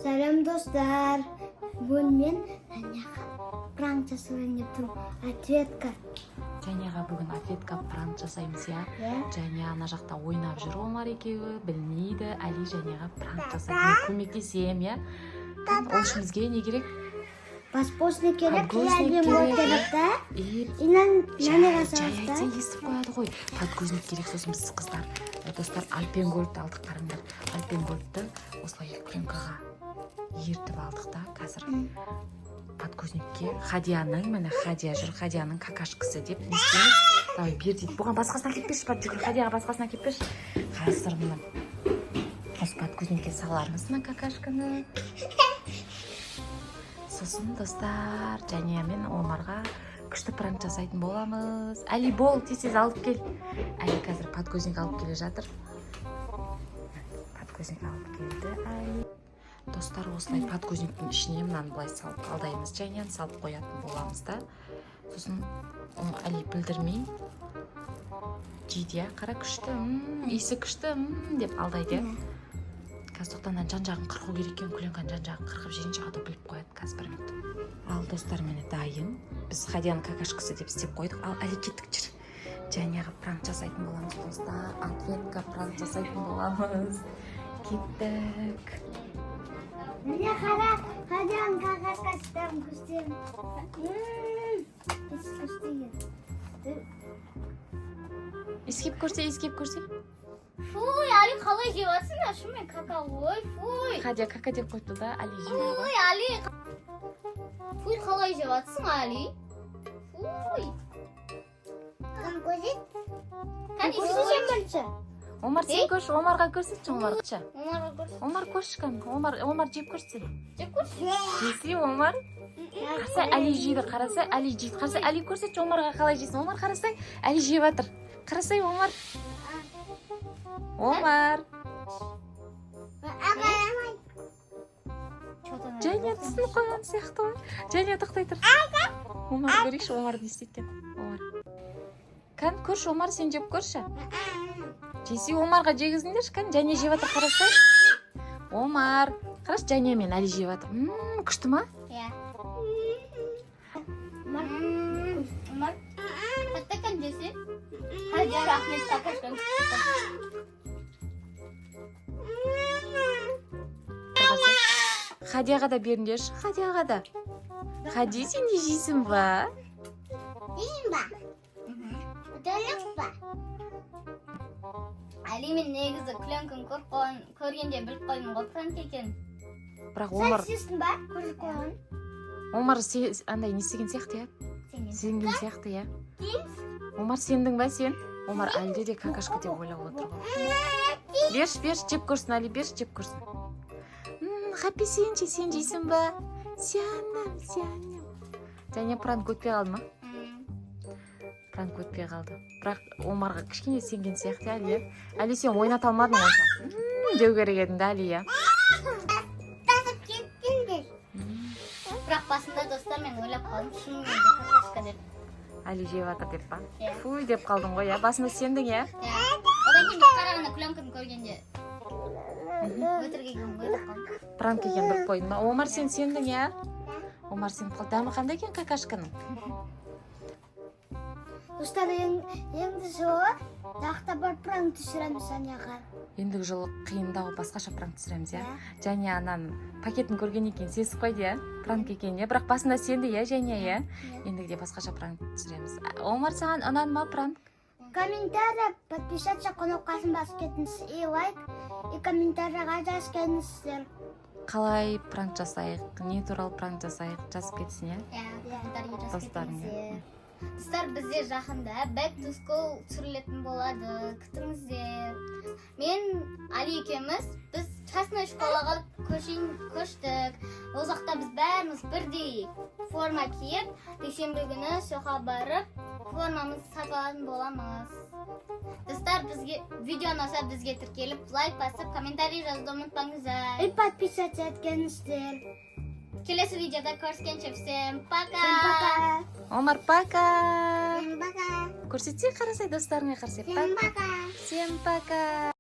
Selam dostlar. Бүгін мен Жаняға пранк жасайын деп тұрмын. Ответка. Жаняға бүгін ответка пранк жасаймыз, я. Жаня ана жақта ойнап жүр, Омар екеуі білмейді. Али Жаняға пранк жасайды. Мен көмектесем, я. Ол үшін бізге не керек? Подгузник керек, киялден болып керек та. Жаняға салып та. Естіп қояды ғой. Подгузник керек, сосын біз қыздар. Достар, Альпенгольдті алдық, қарыңдар. Альпенгольдті осылай пленкаға ертіп алдық та, қазір. Подгузникке Хадияның, міне Хадия жүр, Хадияның какашкасы деп не істейміз? Давай, бер дейді. Бұған басқасына кетпеші, Хадияға басқасына кетпеші. Қазір мұны осы подгузникке салармыз мына какашканы. Сосын достар, Жаня мен Омарға күшті пранк жасайтын боламыз. Али бол, тез алып кел. Али қазір подгузник алып келе жатыр. Подгузник алып келді Али. Достар, осылай подгузниктің ішіне мынаны былай салып алдаймыз. Жаняны салып қоятын боламыз да. Сосын Али білдірмей жейді, қара күшті, иісі күшті деп алдайды. Қазір тоқтанан жан-жағын қырқу керек екен, күленған жан-жағын қырқып жиренше ады біліп қояды қазір бір минут. Ал достар, мені дайын. Біз Хадияның какашкасы деп істеп қойдық. Ал Али кеттік жүр. Жаняға пранк жасайтын боламыз достар. Ответка пранк жасайтын боламыз. Кеттік. Міне қара, Хадияның какашкасынан күштен. Иіскеп көрсе. Фуй, Али қалай жеп жатсың? Ашымен кака, ой, фуй. Хадия кака деп қойды да, Али жеп Фуй, ғой. Али. Фуй, қалай жеп жатсың, Али? Фуй. Кәне іші жеп. Омар сен көрші, Омарға көрсетші, Омарғыча. Омарға көрсет. Омар көрші кән, Омар жеп көрсе. Жеп көрсет. Жесе Омар. Қарса Али жейді, қараса Али жейді. Қарса Али көрсетші, Омарға қалай жейсің. Омар қарасай, Али жеп жатыр. Қарасай Омар. Омар. Жаня түсін қойған сияқты ғой. Жаня тоқтай тұр. Омар көрейші, Омар не істейді. Омар. Кән көрші, Омар сен жеп көрші. Жесе Омарға жегізіңдерші, кән Жаня жеп жатыр, қарасай. Омар. Қараш, Жаня мен Али жеп жатыр. Күшті ма? Иә. Омар. Қатта кән жесе? Хадия рахмет какашкан. Хадияға да беріңдерші, Хадияға да. Хади, сен де жейсің ба? Жейсің ба? Өтелік ба? Али мен негізі күленкін көргенде біліп қойдым ғой пранк екен. Бірақ Омар... Сен сестің ба? Көріп қойған. Омар андай не істеген сияқты, я? Сенген сияқты, я? Омар сендің ба сен? Омар әлде де какашка деп ойлап отыр ғой. Берші, жеп көрсін, Али, берші, жеп көрсін. Хаппи сен жейсің ба? Сенім. Және пранк өтпей қалды ма? Пранк өтпей қалды. Бірақ Омарға кішкене сенген сияқты, Али. Али, сен ойната алмадың осы. Деу керек едің да, Али, я? Бірақ басында достар мен ойлап қалдым, шынымен де какашка деп. Али жеп жатыр деп па? Фуй деп қалдың ғой, я? Басында сендің, я? Одан кейін қарағанда күленкін көргенде өтірік екен ғой деп қалдым. Пранк екен біліп қойдың ба? Омар сен сендің, я? Омар сен дәмі қандай екен какашканың? Достар, енді жылы тақта бар пранк түсіреміз Жаняға. Ендігі жылы қиындау басқаша пранк түсіреміз, я? Жаня анан пакетін көрген екен, сесіп қойды, я? Пранк екен, я? Бірақ басында сенді, я, Жаня, я? Ендігі де басқаша пранк түсіреміз. Омар, саған ұнады ма пранк? Комментария, подписаться, қонаққасын басып кетіңіз. И лайк, и комментарияға жазып кетіңіздер. Қалай пранк жасайық, не туралы пранк жасайық, жазып кетсін, я? Комментария жазып Достарың, кетіңіздер. Достар, бізде жақында back to school түсірілетін болады, күтіңіздер. Мен Али екеуміз, біз частный школаға көштік. Ол жақта біз бәріміз бірдей форма киіп, дүйсенбі күні соқа барып, формамызды сатып алатын боламыз. Достар, видео ұнаса бізге тіркеліп, лайк басып, комментарий жазуды ұмытпаңыздар. И подписаться еткеніздер. Келесі видеода көріскенше всем пока. Омар, пока. Всем пока. Көрсетсе қарасай достарыңа қарасай. Всем пока. Всем пока.